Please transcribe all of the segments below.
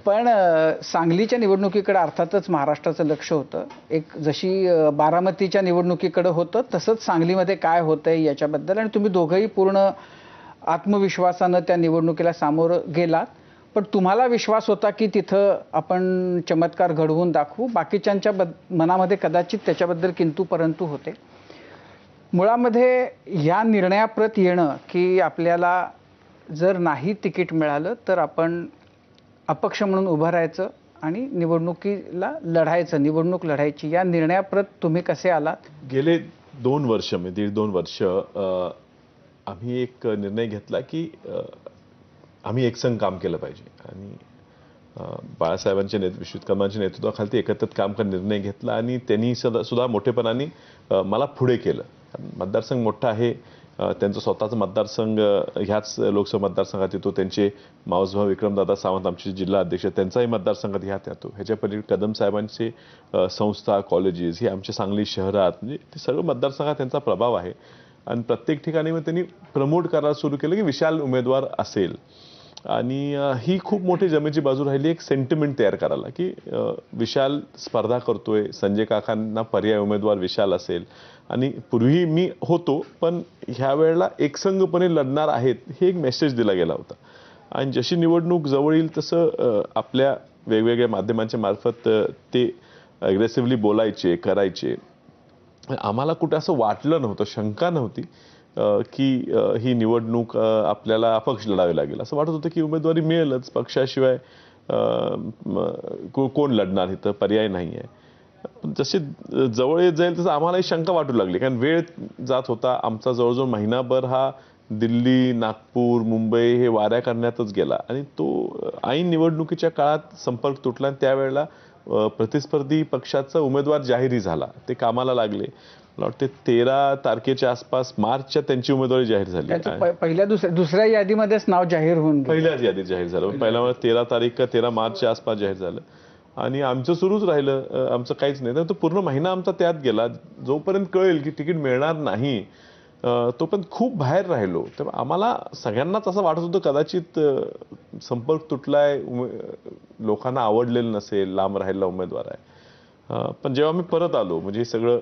पण सांगलीच्या निवडणुकीकडे अर्थातच महाराष्ट्राचं लक्ष होतं. एक जशी बारामतीच्या निवडणुकीकडे होतं तसंच सांगलीमध्ये काय होतंय याच्याबद्दल, आणि तुम्ही दोघंही पूर्ण आत्मविश्वासानं त्या निवडणुकीला सामोरं गेलात. पण तुम्हाला विश्वास होता की तिथं आपण चमत्कार घडवून दाखवू. बाकीच्यांच्या मनामध्ये कदाचित त्याच्याबद्दल किंतु परंतु होते. मुळामध्ये या निर्णयाप्रत येणं की आपल्याला जर नाही तिकीट मिळालं तर आपण अपक्ष म्हणून उभं राहायचं आणि निवडणुकीला लढायचं, निवडणूक लढायची, या निर्णयाप्रत तुम्ही कसे आलात? गेले 2 वर्ष म्हणजे 1.5-2 वर्ष आम्ही एक निर्णय घेतला की आम्ही एकसंघ काम केलं पाहिजे आणि बाळासाहेबांच्या विश्वजित कदमांच्या नेतृत्वाखाली एकत्रित काम करण्याचा निर्णय घेतला आणि त्यांनी सुद्धा मोठेपणाने मला पुढे केलं. मतदारसंघ मोठा आहे, त्यांचं स्वतःचं मतदारसंघ ह्याच लोकसभा मतदारसंघात येतो. त्यांचे मावसभाऊ विक्रमदादा सावंत आमचे जिल्हा अध्यक्ष त्यांचाही मतदारसंघात ह्यात येतो. ह्याच्या पलीकडे कदम साहेबांचे संस्था कॉलेजेस हे आमच्या सांगली शहरात, म्हणजे ते सगळं मतदारसंघात त्यांचा प्रभाव आहे. आणि प्रत्येक ठिकाणी मग त्यांनी प्रमोट करायला सुरू केलं की विशाल उमेदवार असेल. आणि ही खूप मोठी जमेची बाजू राहिली एक सेंटिमेंट तयार करायला की विशाल स्पर्धा करतोय, संजय काकांना पर्याय उमेदवार विशाल असेल. आणि पूर्वी मी होतो पण ह्या वेळेला एकसंघपणे लढणार आहेत हे एक मेसेज दिला गेला होता. आणि जशी निवडणूक जवळ येईल तसं आपल्या वेगवेगळ्या माध्यमांच्या मार्फत ते अग्रेसिव्हली बोलायचे, करायचे. आम्हाला कुठं असं वाटलं नव्हतं, शंका नव्हती की ही निवडणूक आपल्याला अपक्ष लढावी लागेल. असं वाटत होतं की उमेदवारी मिळेलच, पक्षाशिवाय कोण लढणार, इथं पर्याय नाही आहे. जसे जवळ येत जाईल तसं आम्हालाही शंका वाटू लागली, कारण वेळ जात होता. आमचा जवळजवळ महिनाभर हा दिल्ली, नागपूर, मुंबई हे वाऱ्या करण्यातच गेला. आणि तो ऐन निवडणुकीच्या काळात संपर्क तुटला आणि त्यावेळेला प्रतिस्पर्धी पक्षाचा उमेदवार जाहीरही झाला, ते कामाला लागले. मला वाटते 13 तारखेच्या आसपास, मार्चच्या त्यांची उमेदवारी जाहीर झाली. पहिल्या दुसऱ्या यादीमध्येच नाव जाहीर होऊन पहिल्याच यादीत जाहीर झालं. पहिला 13 तारीख का 13 मार्चच्या आसपास जाहीर झालं आणि आमचं सुरूच राहिलं, आमचं काहीच नाही. तर तो पूर्ण महिना आमचा त्यात गेला. जोपर्यंत कळेल की तिकीट मिळणार नाही तोपर्यंत खूप बाहेर राहिलो. तर आम्हाला सगळ्यांनाच असं वाटत होतं कदाचित संपर्क तुटलाय, लोकांना आवडलेलं नसेल, लांब राहिलेला उमेदवार आहे. पण जेव्हा आम्ही परत आलो, म्हणजे हे सगळं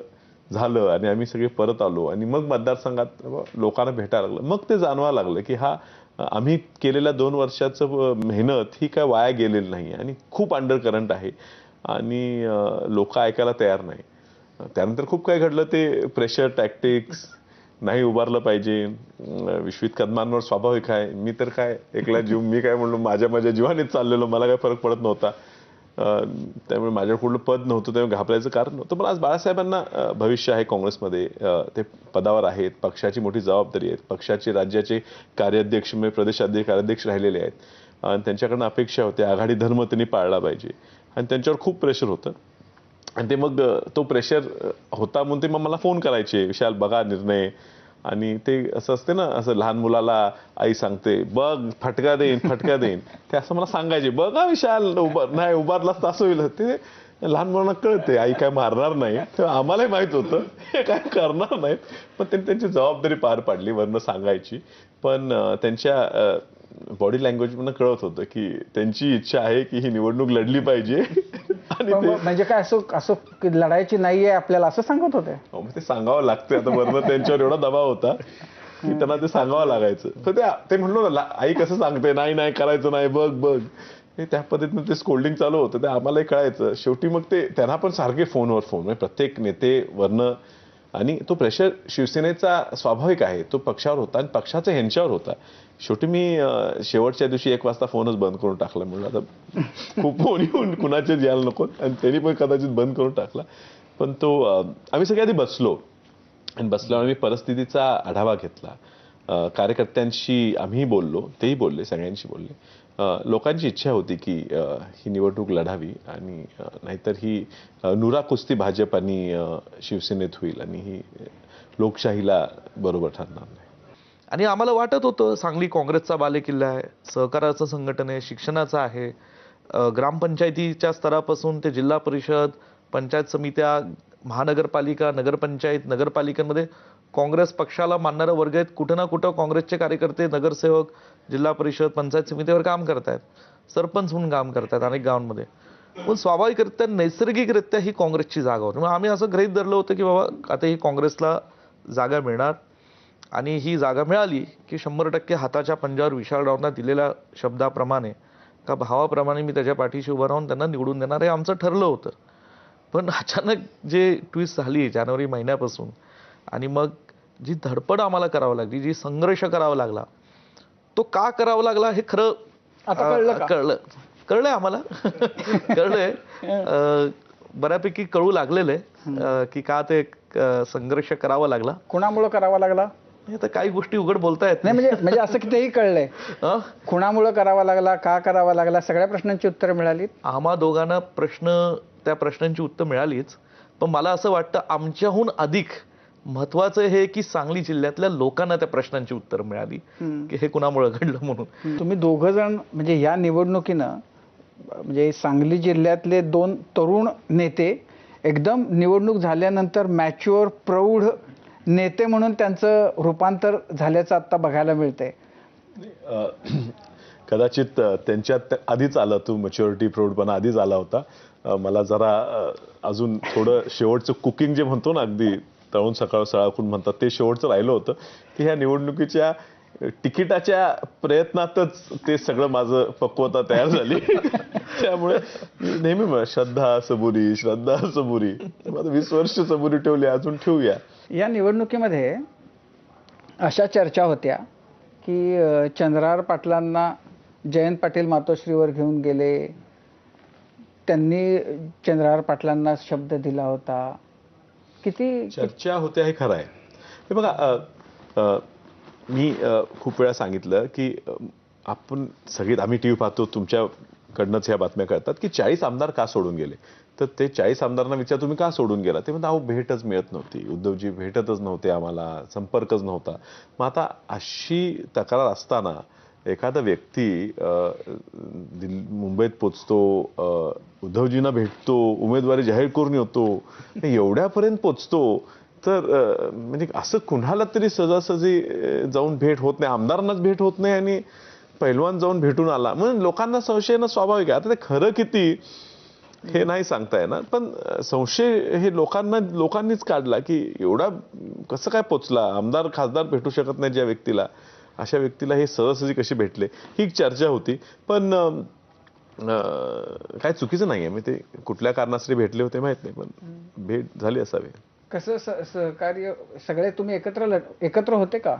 झालं आणि आम्ही सगळे परत आलो आणि मग मतदारसंघात लोकांना भेटायला लागलं, मग ते जाणवायला लागलं की हा आम्ही केलेल्या 2 वर्षाचं मेहनत ही काय वाया गेलेली नाही आणि खूप अंडर करंट आहे आणि लोक ऐकायला तयार नाही. त्यानंतर खूप काय घडलं, ते प्रेशर टॅक्टिक्स नाही उभारलं पाहिजे. विश्वजित कदमांवर स्वाभाविक आहे, मी तर काय एकला जीव, मी काय म्हणलो माझ्या जीवानेच चाललेलो, मला काय फरक पडत नव्हता. त्यामुळे माझ्याकडे कुठलं पद नव्हतं, त्यामुळे घाबरायचं कारण नव्हतं. पण आज बाळासाहेबांना भविष्य आहे काँग्रेसमध्ये, ते पदावर आहेत, पक्षाची मोठी जबाबदारी आहे, पक्षाचे राज्याचे कार्याध्यक्ष म्हणजे प्रदेशाध्यक्ष कार्याध्यक्ष राहिलेले आहेत आणि त्यांच्याकडनं अपेक्षा होते आघाडी धर्म त्यांनी पाळला पाहिजे आणि त्यांच्यावर खूप प्रेशर होतं. आणि ते मग तो प्रेशर होता म्हणून ते मग मला फोन करायचे, विशाल बघा निर्णय. आणि ते असं असते ना, असं लहान मुलाला आई सांगते बघ फटका देईन फटका देईन, ते असं मला सांगायचे, बघा विशाल नाही उभारलाच तर असं होईल. ते लहान मुलांना कळते आई काय मारणार नाही, तेव्हा आम्हालाही माहित होतं हे काय करणार नाहीत. पण त्यांनी त्यांची जबाबदारी पार पाडली, वरनं सांगायची. पण त्यांच्या बॉडी लँग्वेज मधून कळत होतं की त्यांची इच्छा आहे की ही निवडणूक लढली पाहिजे. आणि म्हणजे काय असं लढायची नाहीये आपल्याला असं सांगत होते. ते सांगावं लागतं. आता बरोबर त्यांच्यावर एवढा दबाव होता की त्यांना ते सांगावं लागायचं. तर ते म्हणलो ना, आई कसं सांगते नाही नाही करायचं नाही, बघ बघ, हे त्या पद्धतीनं ते स्कोल्डिंग चालू होतं. ते आम्हालाही कळायचं. शेवटी मग ते त्यांना पण सारखे फोनवर फोन, म्हणजे प्रत्येक नेते वरनं. आणि तो प्रेशर शिवसेनेचा स्वाभाविक आहे, तो पक्षावर होता आणि पक्षाचा ह्यांच्यावर होता. शेवटी मी शेवटच्या दिवशी 1 वाजता फोनच बंद करून टाकला. म्हणलं आता खूप फोन येऊन कुणाचेच यायला नको, आणि त्यांनी पण कदाचित बंद करून टाकला. पण तो आम्ही सगळे आधी बसलो आणि बसल्यावर आम्ही परिस्थितीचा आढावा घेतला. कार्यकर्त्यांशी आम्ही बोललो, तेही बोलले, सगळ्यांशी बोलले. लोकांची इच्छा होती की ही निवडणूक लढावी आणि नाहीतर ही नुरा कुस्ती भाजप आणि शिवसेनेत होईल आणि ही लोकशाहीला बरोबर ठरणार नाही. आणि आम्हाला वाटत होतं सांगली काँग्रेसचा बालेकिल्ला आहे, सहकाराचं संघटन आहे, शिक्षणाचं आहे. ग्रामपंचायतीच्या स्तरापासून ते जिल्हा परिषद, पंचायत समित्या, महानगरपालिका, नगरपंचायत, नगरपालिकांमध्ये काँग्रेस पक्षाला मानणारा वर्ग आहेत. कुठं ना कुठं काँग्रेसचे कार्यकर्ते, नगरसेवक, जिल्हा परिषद, पंचायत समितीवर काम करतायत. सरपंच म्हणून काम करतात अनेक गावांमध्ये, पण स्वाभाविकरित्या नैसर्गिकरित्या ही काँग्रेसची जागा होती. मग आम्ही असं गृहीत धरलं होतं की बाबा आता ही काँग्रेसला जागा मिळणार आणि ही जागा मिळाली की 100% हाताच्या पंजावर विशाळरावांना दिलेल्या शब्दाप्रमाणे का भावाप्रमाणे मी त्याच्या पाठीशी उभं राहून त्यांना निवडून देणार हे आमचं ठरलं होतं. पण अचानक जे ट्विस्ट झाली जानेवारी महिन्यापासून आणि मग जी धडपड आम्हाला करावं लागली, जी संघर्ष करावा लागला, तो का करावा लागला हे खरं आता कळलं का? कळलंय आम्हाला. कळलंय, बऱ्यापैकी कळू लागलेलं आहे की का ते संघर्ष करावा लागला. कुणामुळे करावा लागला? आता काही गोष्टी उघड बोलता येत नाही म्हणजे असं कितीही कळलंय. अं? कुणामुळे करावा लागला, का करावा लागला, सगळ्या प्रश्नांची उत्तरं मिळाली. आम्हा दोघांना त्या प्रश्नांची उत्तर मिळालीच, पण मला असं वाटतं आमच्याहून अधिक महत्वाचं हे की सांगली जिल्ह्यातल्या लोकांना त्या प्रश्नांची उत्तर मिळाली की हे कुणामुळे घडलं म्हणून. तुम्ही दोघं जण म्हणजे या निवडणुकीनं म्हणजे सांगली जिल्ह्यातले 2 तरुण नेते एकदम निवडणूक झाल्यानंतर मॅच्युअर प्रौढ नेते म्हणून त्यांचं रूपांतर झाल्याचं आता बघायला मिळतंय. कदाचित त्यांच्यात आधीच आलं, तो मॅच्युरिटी प्रौढपणा आधीच आला होता. मला जरा अजून थोडं शेवटचं कुकिंग जे म्हणतो ना, अगदी तळून सळाकून म्हणतात, ते शेवटचं राहिलं होतं की ह्या निवडणुकीच्या तिकिटाच्या प्रयत्नातच ते सगळं माझं पक्वता तयार झाली. त्यामुळे नेहमी श्रद्धा सबुरी माझं 20 वर्ष सबुरी ठेवली, अजून ठेवूया. या निवडणुकीमध्ये अशा चर्चा होत्या की चंद्रहार पाटलांना जयंत पाटील मातोश्रीवर घेऊन गेले, त्यांनी चंद्रहार पाटलांना शब्द दिला होता. किती चर्चा होत्या हे खरं आहे. हे बघा, मी खूप वेळा सांगितलं की आपण सगळी आम्ही टीव्ही पाहतो, तुमच्याकडनंच ह्या बातम्या कळतात की 40 आमदार का सोडून गेले. तर ते 40 आमदारांना विचार तुम्ही का सोडून गेला, ते म्हणतात अहो भेटच मिळत नव्हती, उद्धवजी भेटतच नव्हते, आम्हाला संपर्कच नव्हता. मग आता अशी तक्रार असताना एखादा व्यक्ती मुंबईत पोचतो, उद्धवजींना भेटतो, उमेदवारी जाहीर करून येतो, एवढ्यापर्यंत पोचतो, तर म्हणजे असं कुणाला तरी सहजासहजी जाऊन भेट होत नाही, आमदारांनाच भेट होत नाही आणि पैलवान जाऊन भेटून आला म्हणून लोकांना संशय येणं स्वाभाविक आहे. आता ते खरं किती हे नाही सांगता येणार, पण संशय हे लोकांनीच काढला की एवढा कसं काय पोचला, आमदार खासदार भेटू शकत नाही ज्या व्यक्तीला, अशा व्यक्तीला हे सहजासहजी कशी भेटले, ही चर्चा होती. पण काय चुकीचं नाही आहे, मी ते कुठल्या कारणासाठी भेटले होते माहित नाही, पण भेट झाली असावी. कसं सहकार्य, सगळे तुम्ही एकत्र होते का?